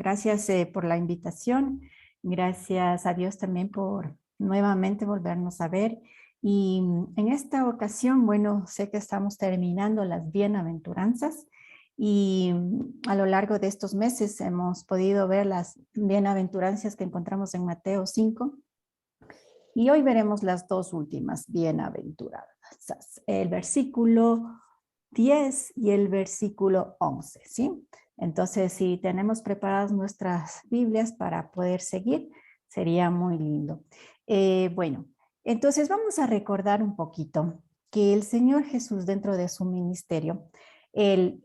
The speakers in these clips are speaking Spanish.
Gracias por la invitación. Gracias a Dios también por nuevamente volvernos a ver. Y en esta ocasión, bueno, sé que estamos terminando las bienaventuranzas y a lo largo de estos meses hemos podido ver las bienaventuranzas que encontramos en Mateo 5 y hoy veremos las dos últimas bienaventuranzas, el versículo 10 y el versículo 11, ¿sí? Entonces, si tenemos preparadas nuestras Biblias para poder seguir, sería muy lindo. Bueno, entonces vamos a recordar un poquito que el Señor Jesús dentro de su ministerio, Él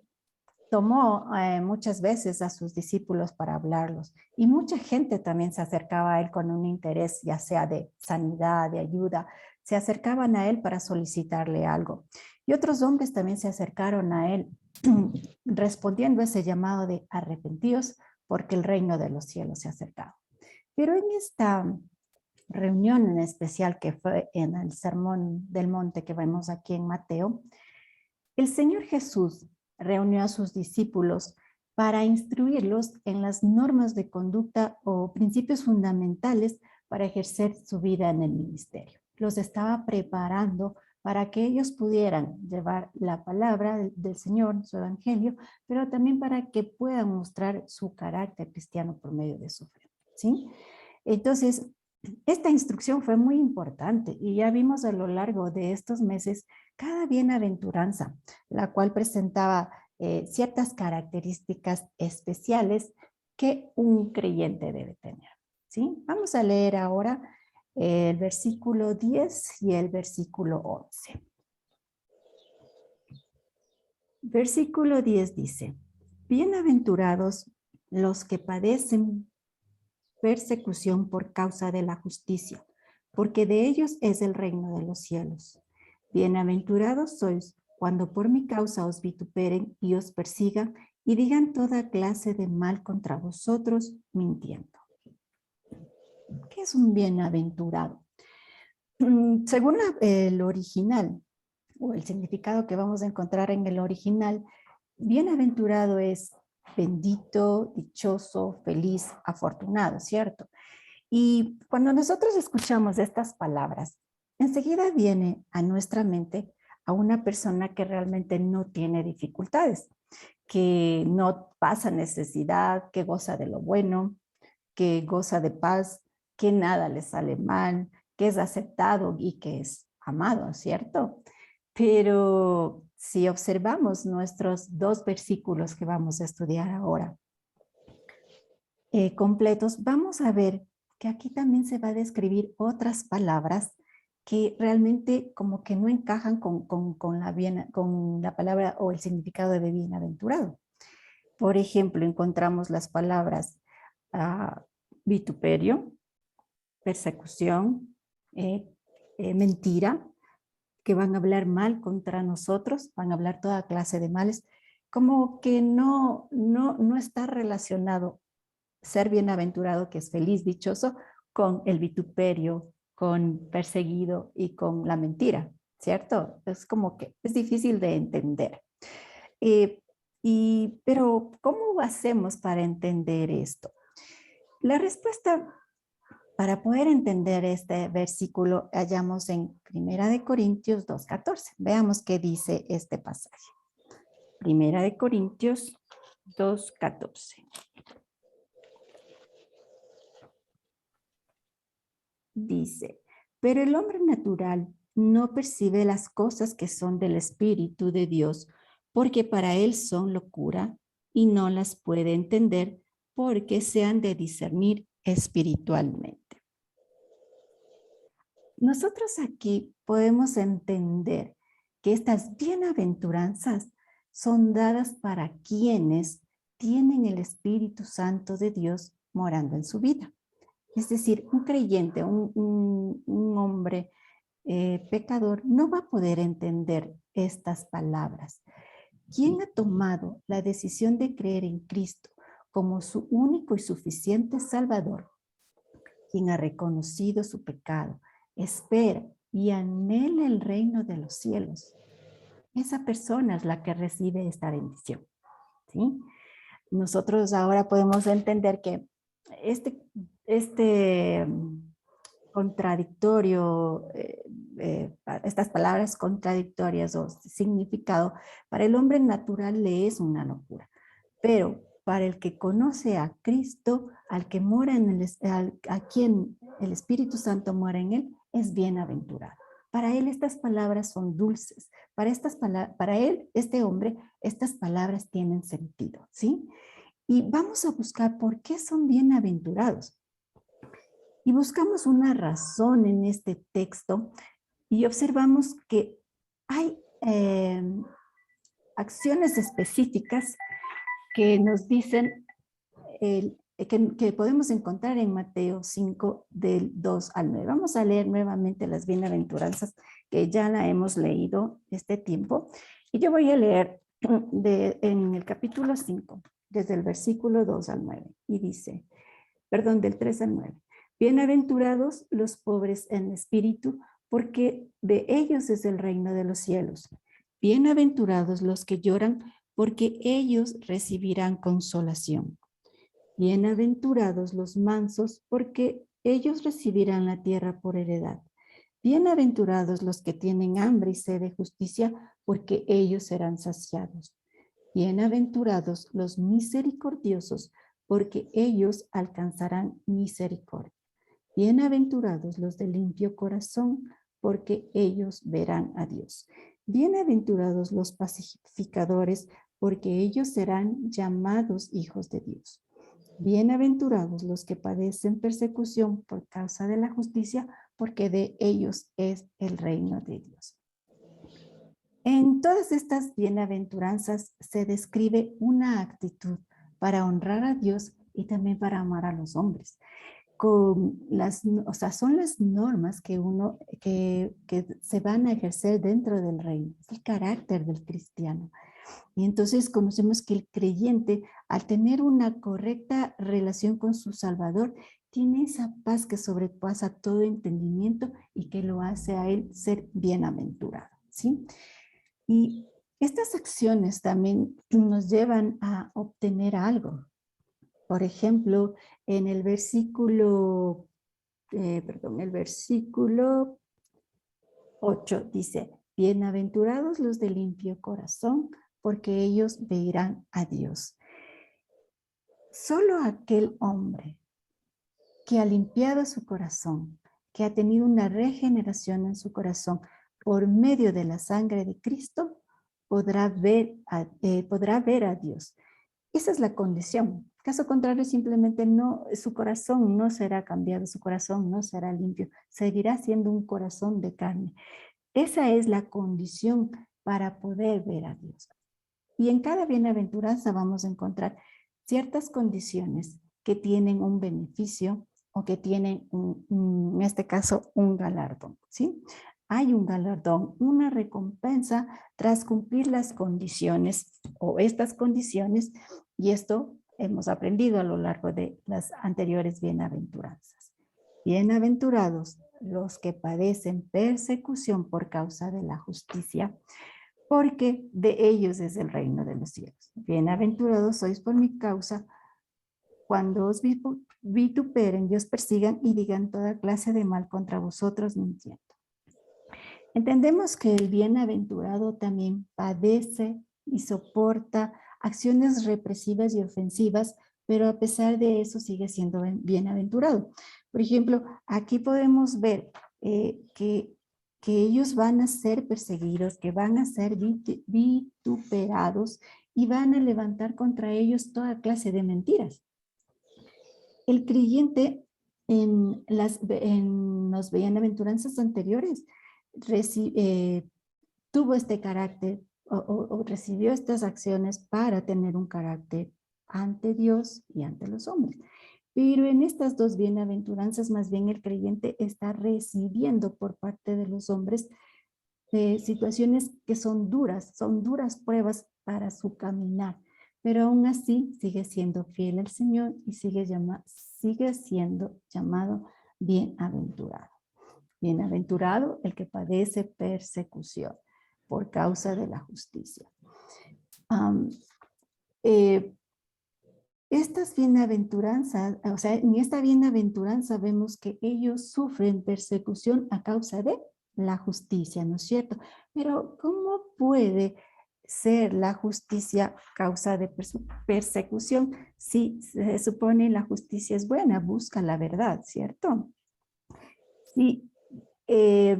tomó muchas veces a sus discípulos para hablarlos y mucha gente también se acercaba a Él con un interés, ya sea de sanidad, de ayuda, se acercaban a Él para solicitarle algo. Y otros hombres también se acercaron a Él respondiendo ese llamado de arrepentíos porque el reino de los cielos se ha acercado. Pero en esta reunión en especial que fue en el Sermón del Monte que vemos aquí en Mateo, el Señor Jesús reunió a sus discípulos para instruirlos en las normas de conducta o principios fundamentales para ejercer su vida en el ministerio. Los estaba preparando para que ellos pudieran llevar la palabra del Señor, su evangelio, pero también para que puedan mostrar su carácter cristiano por medio de su fe, ¿sí? Entonces, esta instrucción fue muy importante y ya vimos a lo largo de estos meses cada bienaventuranza, la cual presentaba ciertas características especiales que un creyente debe tener, ¿sí? Vamos a leer ahora el versículo 10 y el versículo 11. Versículo 10 dice, bienaventurados los que padecen persecución por causa de la justicia, porque de ellos es el reino de los cielos. Bienaventurados sois cuando por mi causa os vituperen y os persigan y digan toda clase de mal contra vosotros mintiendo. ¿Qué es un bienaventurado? Según el original, o el significado que vamos a encontrar en el original, bienaventurado es bendito, dichoso, feliz, afortunado, ¿cierto? Y cuando nosotros escuchamos estas palabras, enseguida viene a nuestra mente a una persona que realmente no tiene dificultades, que no pasa necesidad, que goza de lo bueno, que goza de paz, que nada le sale mal, que es aceptado y que es amado, ¿cierto? Pero si observamos nuestros dos versículos que vamos a estudiar ahora, completos, vamos a ver que aquí también se va a describir otras palabras que realmente como que no encajan con la palabra o el significado de bienaventurado. Por ejemplo, encontramos las palabras vituperio, persecución, mentira, que van a hablar mal contra nosotros, van a hablar toda clase de males, como que no está relacionado ser bienaventurado, que es feliz, dichoso, con el vituperio, con perseguido y con la mentira, ¿cierto? Es como que es difícil de entender. Pero, ¿cómo hacemos para entender esto? La respuesta para poder entender este versículo hallamos en 1 Corintios 2:14. Veamos qué dice este pasaje. 1 Corintios 2:14. Dice, pero el hombre natural no percibe las cosas que son del Espíritu de Dios, porque para él son locura y no las puede entender porque se han de discernir espiritualmente. Nosotros aquí podemos entender que estas bienaventuranzas son dadas para quienes tienen el Espíritu Santo de Dios morando en su vida. Es decir, un creyente, un hombre pecador no va a poder entender estas palabras. ¿Quién ha tomado la decisión de creer en Cristo como su único y suficiente Salvador? Quien ha reconocido su pecado, espera y anhela el reino de los cielos. Esa persona es la que recibe esta bendición, ¿sí? nosotros ahora podemos entender que este contradictorio, estas palabras contradictorias o significado, para el hombre natural le es una locura. Pero para el que conoce a Cristo, al que mora a quien el Espíritu Santo mora en él, es bienaventurado. Para él estas palabras son dulces. Para él, este hombre, estas palabras tienen sentido, ¿sí? Y vamos a buscar por qué son bienaventurados. Y buscamos una razón en este texto y observamos que hay acciones específicas que nos dicen que podemos encontrar en Mateo 5 del 2 al 9. Vamos a leer nuevamente las bienaventuranzas que ya la hemos leído este tiempo. Y yo voy a leer en el capítulo 5, desde el versículo 2 al 9. Y dice, perdón, del 3 al 9. Bienaventurados los pobres en espíritu, porque de ellos es el reino de los cielos. Bienaventurados los que lloran, porque ellos recibirán consolación. Bienaventurados los mansos, porque ellos recibirán la tierra por heredad. Bienaventurados los que tienen hambre y sed de justicia, porque ellos serán saciados. Bienaventurados los misericordiosos, porque ellos alcanzarán misericordia. Bienaventurados los de limpio corazón, porque ellos verán a Dios. Bienaventurados los pacificadores, porque ellos serán llamados hijos de Dios. Bienaventurados los que padecen persecución por causa de la justicia, porque de ellos es el reino de Dios. En todas estas bienaventuranzas se describe una actitud para honrar a Dios y también para amar a los hombres. Son las normas que se van a ejercer dentro del reino. Es el carácter del cristiano. Y entonces conocemos que el creyente, al tener una correcta relación con su Salvador, tiene esa paz que sobrepasa todo entendimiento y que lo hace a él ser bienaventurado, ¿sí? Y estas acciones también nos llevan a obtener algo. Por ejemplo, en el versículo, el versículo 8 dice, bienaventurados los de limpio corazón, porque ellos verán a Dios. Solo aquel hombre que ha limpiado su corazón, que ha tenido una regeneración en su corazón por medio de la sangre de Cristo, podrá ver a Dios. Esa es la condición. Caso contrario, simplemente su corazón no será cambiado, su corazón no será limpio, seguirá siendo un corazón de carne. Esa es la condición para poder ver a Dios. Y en cada bienaventuranza vamos a encontrar ciertas condiciones que tienen un beneficio o que tienen, en este caso, un galardón, ¿sí? Hay un galardón, una recompensa tras cumplir las condiciones o estas condiciones, y esto hemos aprendido a lo largo de las anteriores bienaventuranzas. Bienaventurados los que padecen persecución por causa de la justicia, porque de ellos es el reino de los cielos. Bienaventurados sois por mi causa, cuando os vituperen y os persigan y digan toda clase de mal contra vosotros mintiendo. Entendemos que el bienaventurado también padece y soporta acciones represivas y ofensivas, pero a pesar de eso sigue siendo bienaventurado. Por ejemplo, aquí podemos ver que ellos van a ser perseguidos, que van a ser vituperados y van a levantar contra ellos toda clase de mentiras. El creyente en las bienaventuranzas anteriores tuvo este carácter o recibió estas acciones para tener un carácter ante Dios y ante los hombres. Pero en estas dos bienaventuranzas, más bien el creyente está recibiendo por parte de los hombres situaciones que son duras pruebas para su caminar, pero aún así sigue siendo fiel al Señor y sigue siendo llamado bienaventurado. Bienaventurado el que padece persecución por causa de la justicia. Estas bienaventuranzas, o sea, en esta bienaventuranza vemos que ellos sufren persecución a causa de la justicia, ¿no es cierto? Pero ¿cómo puede ser la justicia causa de persecución si se supone la justicia es buena, busca la verdad, ¿cierto? Sí, eh,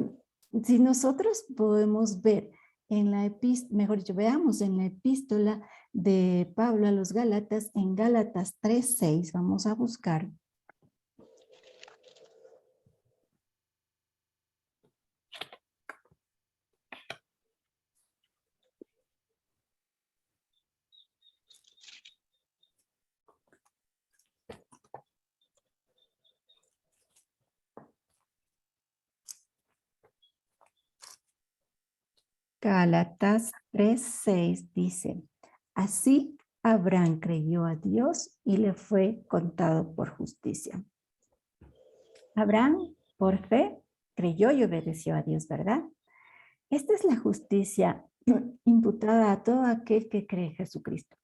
si nosotros podemos ver en la epístola, mejor dicho, veamos en la epístola de Pablo a los Gálatas, en Gálatas 3:6, vamos a buscar. Gálatas 3:6 dice, así Abraham creyó a Dios y le fue contado por justicia. Abraham, por fe, creyó y obedeció a Dios, ¿verdad? Esta es la justicia imputada a todo aquel que cree en Jesucristo.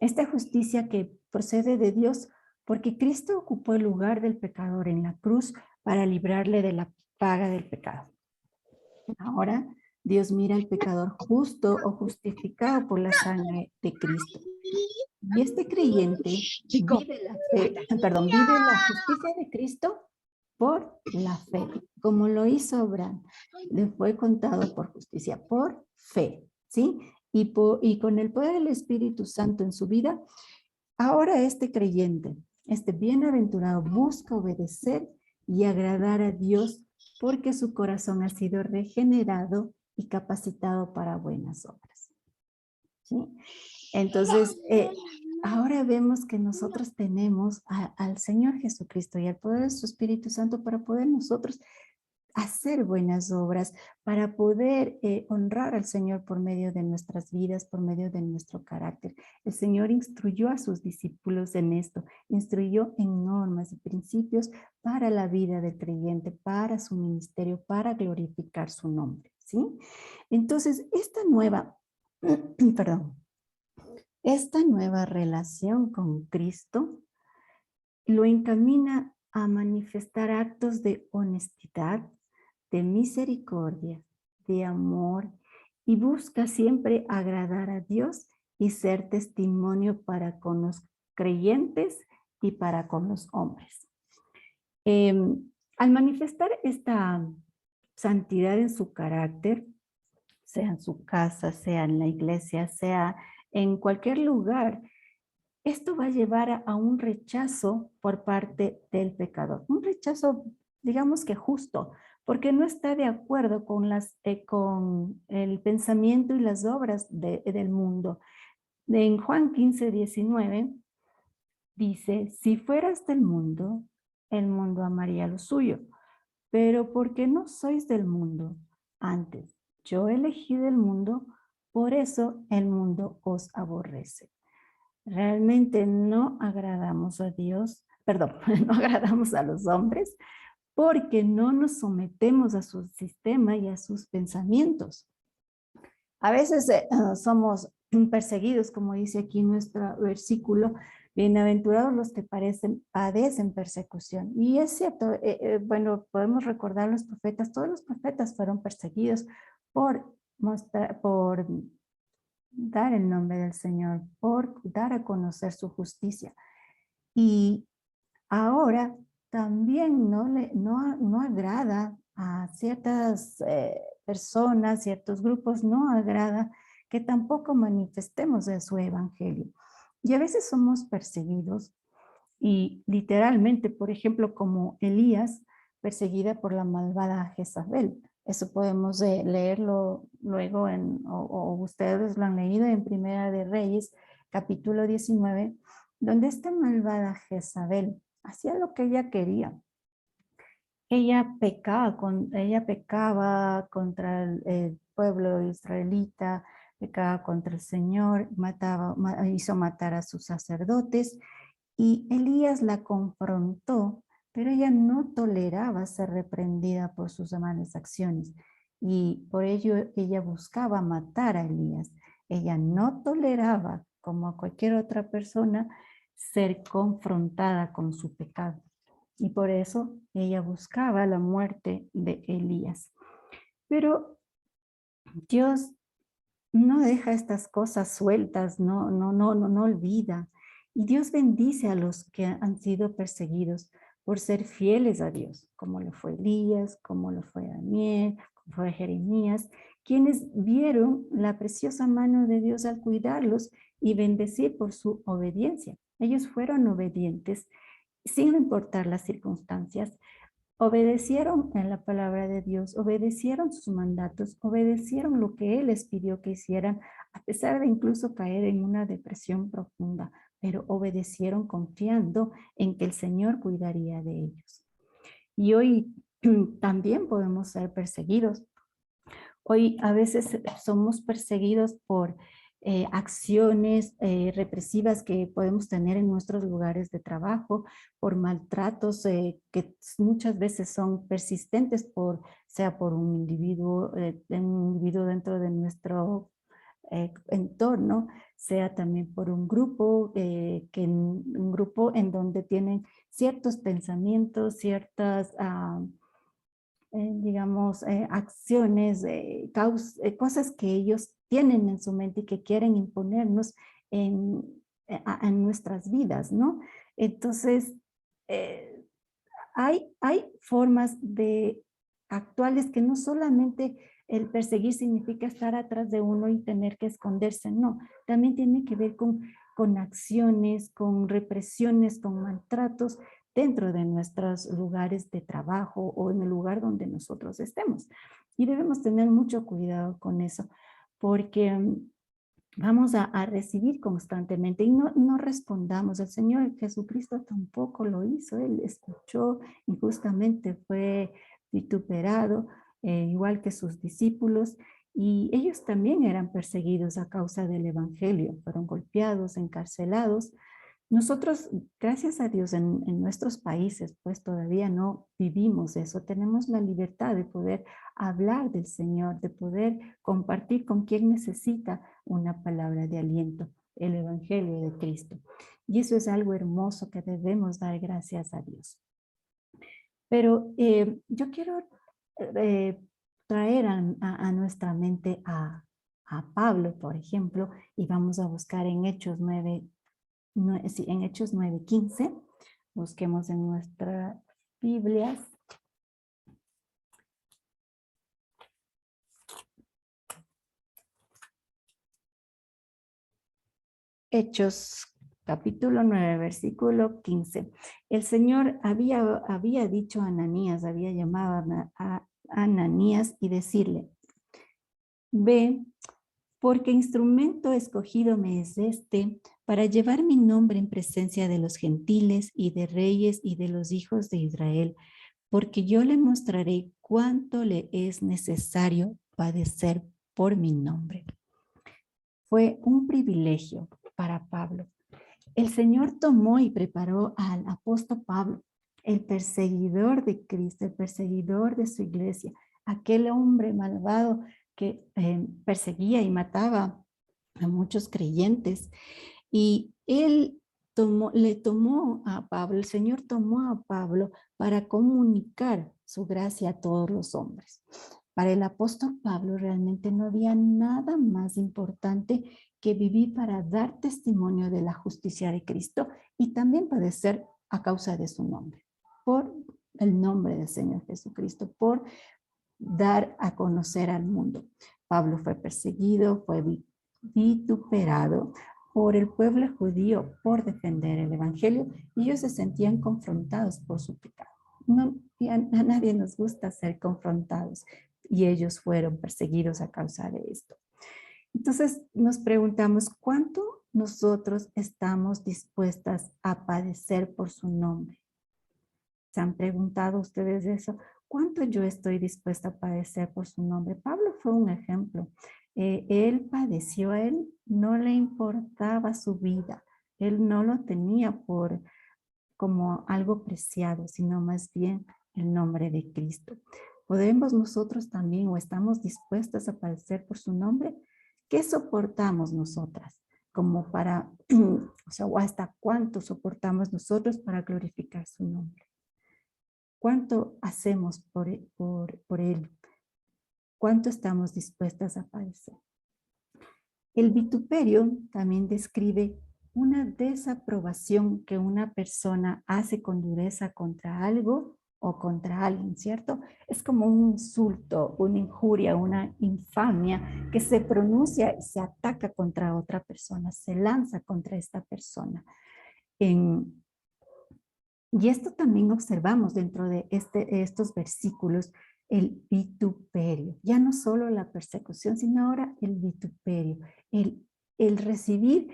Esta justicia que procede de Dios porque Cristo ocupó el lugar del pecador en la cruz para librarle de la paga del pecado. Ahora Dios mira al pecador justo o justificado por la sangre de Cristo. Y este creyente vive la fe, perdón, vive la justicia de Cristo por la fe, como lo hizo Abraham. Le fue contado por justicia, por fe, ¿sí? Y con el poder del Espíritu Santo en su vida, ahora este creyente, este bienaventurado, busca obedecer y agradar a Dios porque su corazón ha sido regenerado y capacitado para buenas obras. ¿Sí? Entonces, ahora vemos que nosotros tenemos al Señor Jesucristo y al poder de su Espíritu Santo para poder nosotros hacer buenas obras, para poder honrar al Señor por medio de nuestras vidas, por medio de nuestro carácter. El Señor instruyó a sus discípulos en esto, instruyó en normas y principios para la vida del creyente, para su ministerio, para glorificar su nombre, ¿sí? Entonces, esta nueva, perdón, esta nueva relación con Cristo lo encamina a manifestar actos de honestidad, de misericordia, de amor y busca siempre agradar a Dios y ser testimonio para con los creyentes y para con los hombres. Al manifestar esta santidad en su carácter, sea en su casa, sea en la iglesia, sea en cualquier lugar, esto va a llevar a un rechazo por parte del pecador. Un rechazo, digamos que justo, porque no está de acuerdo con el pensamiento y las obras del mundo. En Juan 15:19 dice, si fueras del mundo, el mundo amaría lo suyo, pero porque no sois del mundo, antes yo elegí del mundo, por eso el mundo os aborrece. Realmente no agradamos a Dios, perdón, no agradamos a los hombres porque no nos sometemos a su sistema y a sus pensamientos. A veces somos perseguidos, como dice aquí nuestro versículo, bienaventurados los que padecen persecución. Y es cierto, bueno, podemos recordar los profetas, todos los profetas fueron perseguidos por dar el nombre del Señor, por dar a conocer su justicia. Y ahora también no agrada a ciertas personas, ciertos grupos, no agrada que tampoco manifestemos de su evangelio. Y a veces somos perseguidos y literalmente, por ejemplo, como Elías, perseguida por la malvada Jezabel. Eso podemos leerlo luego, o ustedes lo han leído en Primera de Reyes, capítulo 19, donde esta malvada Jezabel hacía lo que ella quería. Ella pecaba contra el pueblo israelita, pecaba contra el Señor, hizo matar a sus sacerdotes, y Elías la confrontó, pero ella no toleraba ser reprendida por sus malas acciones. Y por ello ella buscaba matar a Elías. Ella no toleraba, como a cualquier otra persona, ser confrontada con su pecado. Y por eso ella buscaba la muerte de Elías. Pero Dios no deja estas cosas sueltas, no olvida. Y Dios bendice a los que han sido perseguidos por ser fieles a Dios, como lo fue Elías, como lo fue Daniel, como fue Jeremías, quienes vieron la preciosa mano de Dios al cuidarlos y bendecir por su obediencia. Ellos fueron obedientes sin importar las circunstancias. Obedecieron en la palabra de Dios, obedecieron sus mandatos, obedecieron lo que Él les pidió que hicieran, a pesar de incluso caer en una depresión profunda, pero obedecieron confiando en que el Señor cuidaría de ellos. Y hoy también podemos ser perseguidos. Hoy a veces somos perseguidos por acciones represivas que podemos tener en nuestros lugares de trabajo, por maltratos que muchas veces son persistentes, sea por un individuo dentro de nuestro entorno, sea también por un grupo, un grupo en donde tienen ciertos pensamientos, ciertas digamos, acciones, cosas que ellos tienen en su mente y que quieren imponernos en, en nuestras vidas, ¿no? Entonces, eh, hay formas de actuales que no solamente el perseguir significa estar atrás de uno y tener que esconderse, no, también tiene que ver con acciones, con represiones, con maltratos dentro de nuestros lugares de trabajo o en el lugar donde nosotros estemos. Y debemos tener mucho cuidado con eso, porque vamos a recibir constantemente y no respondamos. El Señor Jesucristo tampoco lo hizo. Él escuchó y justamente fue vituperado, igual que sus discípulos, y ellos también eran perseguidos a causa del evangelio. Fueron golpeados, encarcelados. Nosotros, gracias a Dios, en nuestros países, pues todavía no vivimos eso. Tenemos la libertad de poder hablar del Señor, de poder compartir con quien necesita una palabra de aliento, el Evangelio de Cristo. Y eso es algo hermoso que debemos dar gracias a Dios. Pero yo quiero eh, traer a nuestra mente a Pablo, por ejemplo, y vamos a buscar en Hechos 9, sí, en Hechos 9:15, busquemos en nuestras Biblias. Hechos capítulo 9, versículo 15. El Señor había dicho a Ananías, había llamado a Ananías y decirle, ve, porque instrumento escogido me es este para llevar mi nombre en presencia de los gentiles y de reyes y de los hijos de Israel, porque yo le mostraré cuánto le es necesario padecer por mi nombre. Fue un privilegio para Pablo. El Señor tomó y preparó al apóstol Pablo, el perseguidor de Cristo, el perseguidor de su iglesia, aquel hombre malvado que perseguía y mataba a muchos creyentes. Y él le tomó a Pablo, el Señor tomó a Pablo para comunicar su gracia a todos los hombres. Para el apóstol Pablo realmente no había nada más importante que vivir para dar testimonio de la justicia de Cristo y también padecer a causa de su nombre, por el nombre del Señor Jesucristo, por dar a conocer al mundo. Pablo fue perseguido, fue vituperado por el pueblo judío por defender el evangelio y ellos se sentían confrontados por su pecado. No, a nadie nos gusta ser confrontados y ellos fueron perseguidos a causa de esto. Entonces nos preguntamos, ¿cuánto nosotros estamos dispuestas a padecer por su nombre? ¿Se han preguntado ustedes eso? ¿Cuánto yo estoy dispuesta a padecer por su nombre? Pablo fue un ejemplo. Él padeció, a él no le importaba su vida. Él no lo tenía como algo preciado, sino más bien el nombre de Cristo. ¿Podemos nosotros también o estamos dispuestas a padecer por su nombre? ¿Qué soportamos nosotras como para, o sea, o hasta cuánto soportamos nosotros para glorificar su nombre. ¿Cuánto hacemos por Él? ¿Cuánto estamos dispuestas a padecer? El vituperio también describe una desaprobación que una persona hace con dureza contra algo o contra alguien, ¿cierto? Es como un insulto, una injuria, una infamia que se pronuncia y se ataca contra otra persona, se lanza contra esta persona. Y esto también observamos dentro de estos versículos, el vituperio. Ya no solo la persecución, sino ahora el vituperio. El recibir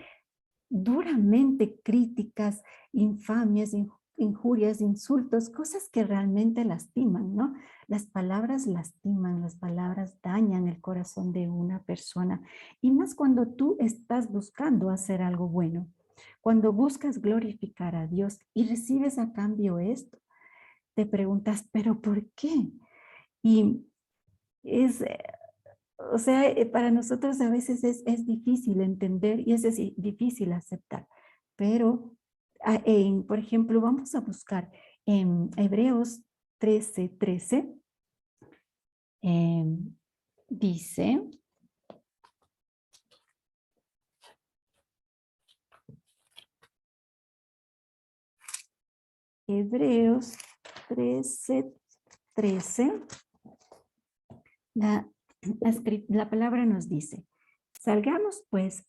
duramente críticas, infamias, injurias, insultos, cosas que realmente lastiman, ¿no? Las palabras lastiman, las palabras dañan el corazón de una persona. Y más cuando tú estás buscando hacer algo bueno. Cuando buscas glorificar a Dios y recibes a cambio esto, te preguntas, ¿pero por qué? Y es, o sea, para nosotros a veces es difícil entender y es difícil aceptar. Pero, por ejemplo, vamos a buscar en Hebreos 13:13, dice, Hebreos 13:13, la palabra nos dice, salgamos pues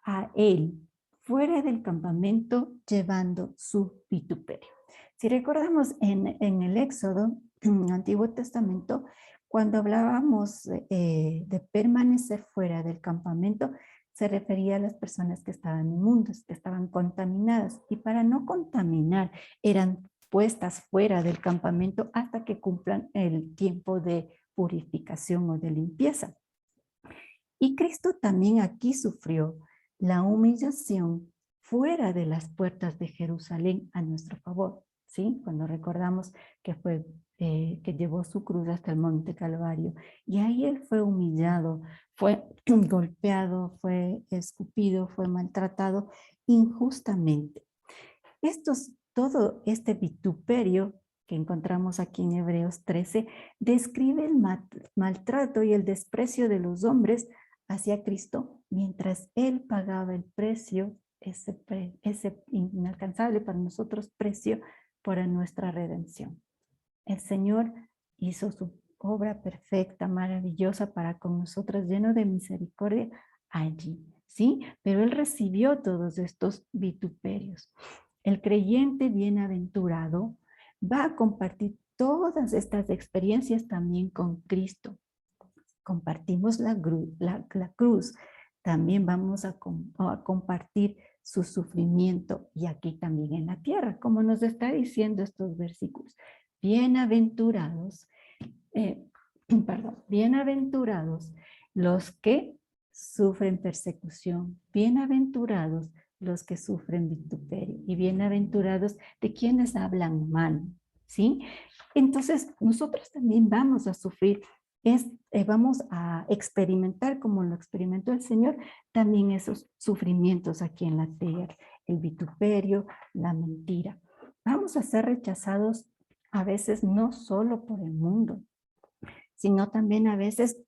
a él fuera del campamento llevando su vituperio. Si recordamos en el Éxodo, en el Antiguo Testamento, cuando hablábamos de permanecer fuera del campamento, se refería a las personas que estaban inmundas, que estaban contaminadas, y para no contaminar eran puestas fuera del campamento hasta que cumplan el tiempo de purificación o de limpieza. Y Cristo también aquí sufrió la humillación fuera de las puertas de Jerusalén a nuestro favor, ¿sí? Cuando recordamos que que llevó su cruz hasta el monte Calvario, y ahí él fue humillado, fue golpeado, fue escupido, fue maltratado injustamente. Todo este vituperio que encontramos aquí en Hebreos 13 describe el maltrato y el desprecio de los hombres hacia Cristo mientras Él pagaba el precio, ese inalcanzable para nosotros precio por nuestra redención. El Señor hizo su obra perfecta, maravillosa para con nosotros, lleno de misericordia allí, ¿sí? Pero Él recibió todos estos vituperios. El creyente bienaventurado va a compartir todas estas experiencias también con Cristo. Compartimos la cruz, también vamos a compartir su sufrimiento y aquí también en la tierra, como nos está diciendo estos versículos. Bienaventurados, bienaventurados los que sufren persecución, bienaventurados los que sufren vituperio y bienaventurados de quienes hablan mal, ¿sí? Entonces, nosotros también vamos a sufrir, vamos a experimentar como lo experimentó el Señor, también esos sufrimientos aquí en la tierra, el vituperio, la mentira. Vamos a ser rechazados a veces no solo por el mundo, sino también a veces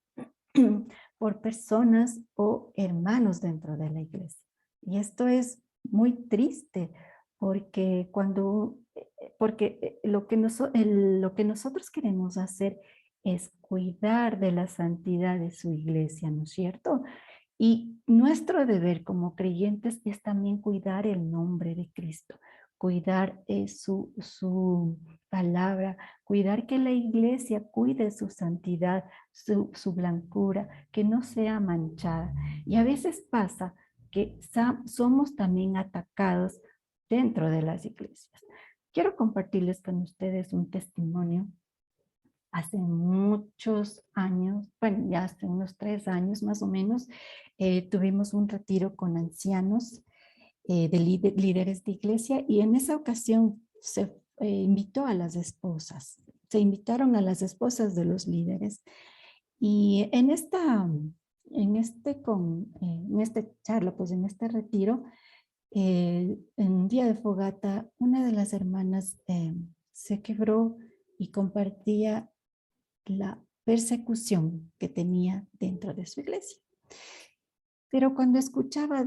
por personas o hermanos dentro de la iglesia. Y esto es muy triste porque lo que nosotros queremos hacer es cuidar de la santidad de su iglesia, ¿no es cierto? Y nuestro deber como creyentes es también cuidar el nombre de Cristo, cuidar su palabra, cuidar que la iglesia cuide su santidad, su blancura, que no sea manchada. Y a veces pasa que somos también atacados dentro de las iglesias. Quiero compartirles con ustedes un testimonio. Hace muchos años, bueno, ya hace unos 3 años más o menos, tuvimos un retiro con ancianos de líderes de iglesia y en esa ocasión se invitó a las esposas, se invitaron a las esposas de los líderes y en en este charla, pues en este retiro, en un día de fogata, una de las hermanas se quebró y compartía la persecución que tenía dentro de su iglesia. Pero cuando escuchaba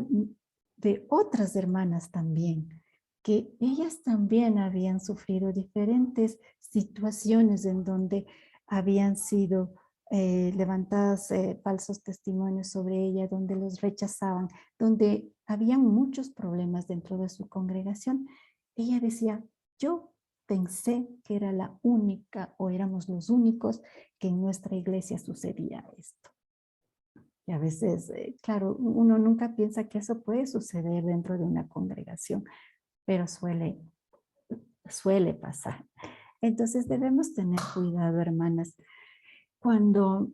de otras hermanas también, que ellas también habían sufrido diferentes situaciones en donde habían sido levantadas falsos testimonios sobre ella, donde los rechazaban, donde habían muchos problemas dentro de su congregación. Ella decía, yo pensé que era la única o éramos los únicos que en nuestra iglesia sucedía esto. Y a veces, claro, uno nunca piensa que eso puede suceder dentro de una congregación, pero suele pasar. Entonces debemos tener cuidado, hermanas, cuando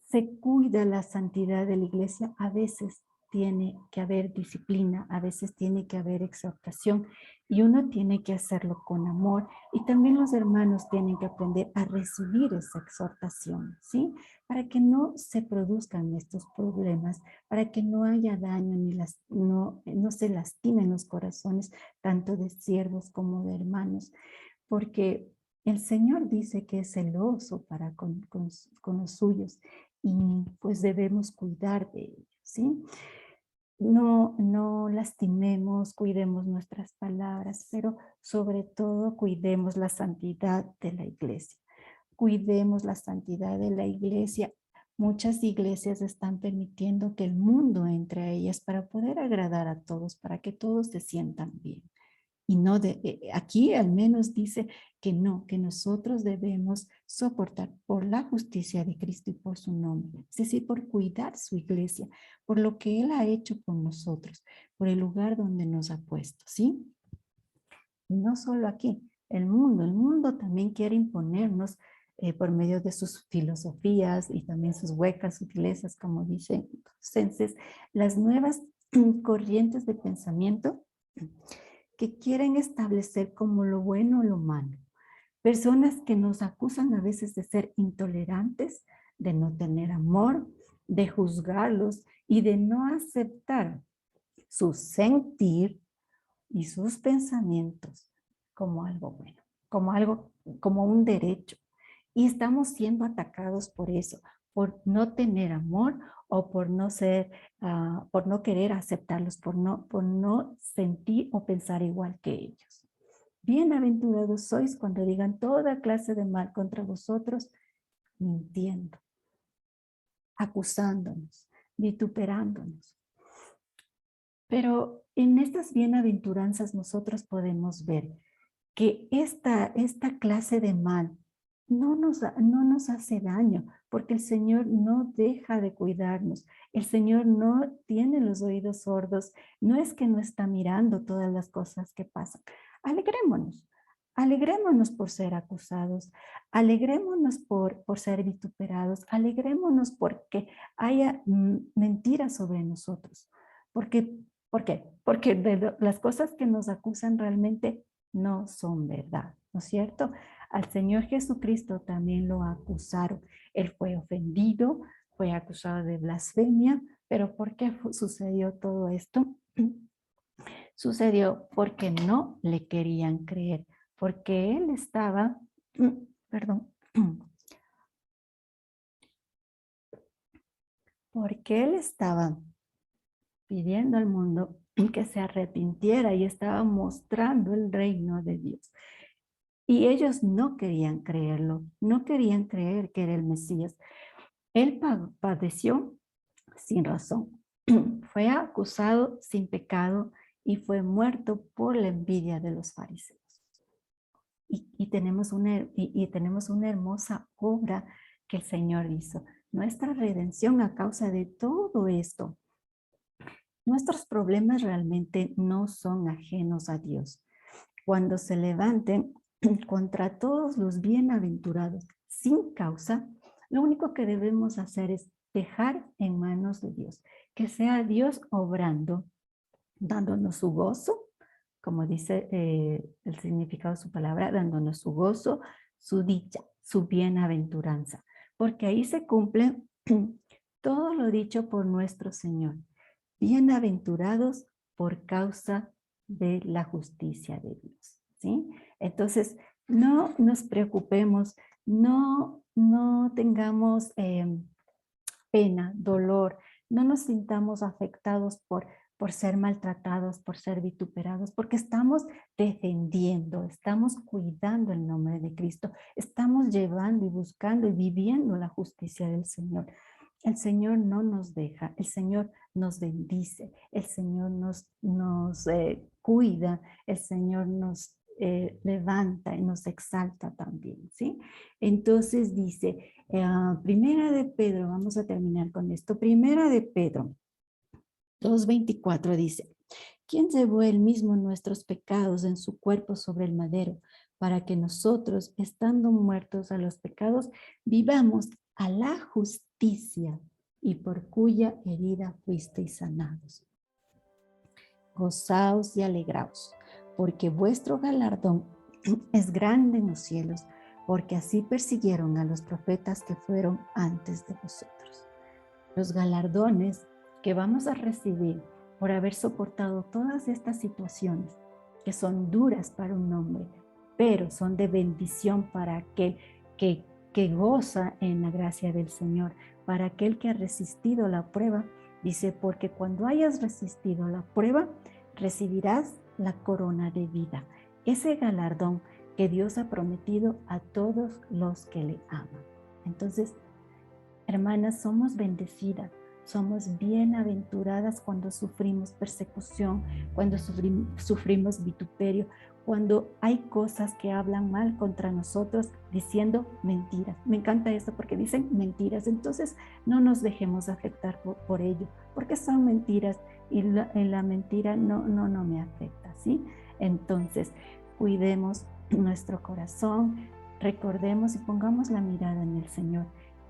se cuida la santidad de la iglesia, a veces tiene que haber disciplina, a veces tiene que haber exhortación y uno tiene que hacerlo con amor y también los hermanos tienen que aprender a recibir esa exhortación, ¿sí? Para que no se produzcan estos problemas, para que no haya daño ni no se lastimen los corazones tanto de siervos como de hermanos, porque el Señor dice que es celoso con los suyos y pues debemos cuidar de ellos, ¿sí? No lastimemos, cuidemos nuestras palabras, pero sobre todo cuidemos la santidad de la iglesia. Cuidemos la santidad de la iglesia. Muchas iglesias están permitiendo que el mundo entre a ellas para poder agradar a todos, para que todos se sientan bien. Y no aquí al menos dice que no, que nosotros debemos soportar por la justicia de Cristo y por su nombre, es decir, por cuidar su iglesia, por lo que Él ha hecho con nosotros, por el lugar donde nos ha puesto, ¿sí? Y no solo aquí, el mundo también quiere imponernos por medio de sus filosofías y también sus huecas sutilezas, como dicen Colosenses, las nuevas corrientes de pensamiento que quieren establecer como lo bueno o lo malo. Personas que nos acusan a veces de ser intolerantes, de no tener amor, de juzgarlos y de no aceptar su sentir y sus pensamientos como algo bueno, como un derecho. Y estamos siendo atacados por eso, por no tener amor o por no ser, por no querer aceptarlos, por no sentir o pensar igual que ellos. Bienaventurados sois cuando digan toda clase de mal contra vosotros, mintiendo, acusándonos, vituperándonos. Pero en estas bienaventuranzas nosotros podemos ver que esta clase de mal no nos hace daño, porque el Señor no deja de cuidarnos. El Señor no tiene los oídos sordos. No es que no está mirando todas las cosas que pasan. Alegrémonos. Alegrémonos por ser acusados. Alegrémonos por ser vituperados. Alegrémonos porque haya mentiras sobre nosotros. ¿Por qué? Porque las cosas que nos acusan realmente no son verdad, ¿no es cierto? Al Señor Jesucristo también lo acusaron. Él fue ofendido, fue acusado de blasfemia, pero ¿por qué sucedió todo esto? Sucedió porque no le querían creer, porque él estaba, perdón, porque él estaba pidiendo al mundo que se arrepintiera y estaba mostrando el reino de Dios. Y ellos no querían creerlo, no querían creer que era el Mesías. Él padeció sin razón, fue acusado sin pecado y fue muerto por la envidia de los fariseos. Y tenemos una hermosa obra que el Señor hizo. Nuestra redención a causa de todo esto. Nuestros problemas realmente no son ajenos a Dios. Cuando se levanten contra todos los bienaventurados sin causa, lo único que debemos hacer es dejar en manos de Dios. Que sea Dios obrando, dándonos su gozo, como dice el significado de su palabra, dándonos su gozo, su dicha, su bienaventuranza. Porque ahí se cumplen todo lo dicho por nuestro Señor. Bienaventurados por causa de la justicia de Dios, ¿sí? Entonces, no nos preocupemos, no tengamos pena, dolor, no nos sintamos afectados por ser maltratados, por ser vituperados, porque estamos defendiendo, estamos cuidando el nombre de Cristo, estamos llevando y buscando y viviendo la justicia del Señor. El Señor no nos deja, el Señor nos bendice, el Señor nos cuida, el Señor nos levanta y nos exalta también, ¿sí? Entonces dice, Primera de Pedro, vamos a terminar con esto, Primera de Pedro 2:24 dice, ¿quién llevó él mismo nuestros pecados en su cuerpo sobre el madero, para que nosotros, estando muertos a los pecados, vivamos a la justicia y por cuya herida fuisteis sanados? Gozaos y alegraos, porque vuestro galardón es grande en los cielos, porque así persiguieron a los profetas que fueron antes de vosotros. Los galardones que vamos a recibir por haber soportado todas estas situaciones, que son duras para un hombre, pero son de bendición para aquel que goza en la gracia del Señor, para aquel que ha resistido la prueba. Dice, porque cuando hayas resistido la prueba, recibirás la corona de vida, ese galardón que Dios ha prometido a todos los que le aman. Entonces, hermanas, somos bendecidas, somos bienaventuradas cuando sufrimos persecución, cuando sufrimos vituperio, cuando hay cosas que hablan mal contra nosotros diciendo mentiras. Me encanta esto porque dicen mentiras, entonces no nos dejemos afectar por ello, porque son mentiras y la mentira no me afecta, ¿sí? Entonces, cuidemos nuestro corazón, recordemos y pongamos la mirada en el Señor.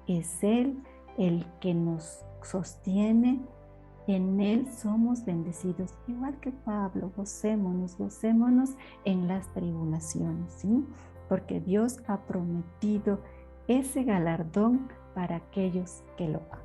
Es Él el que nos sostiene, en Él somos bendecidos. Igual que Pablo, gocémonos en las tribulaciones, ¿sí? Porque Dios ha prometido ese galardón para aquellos que lo aman.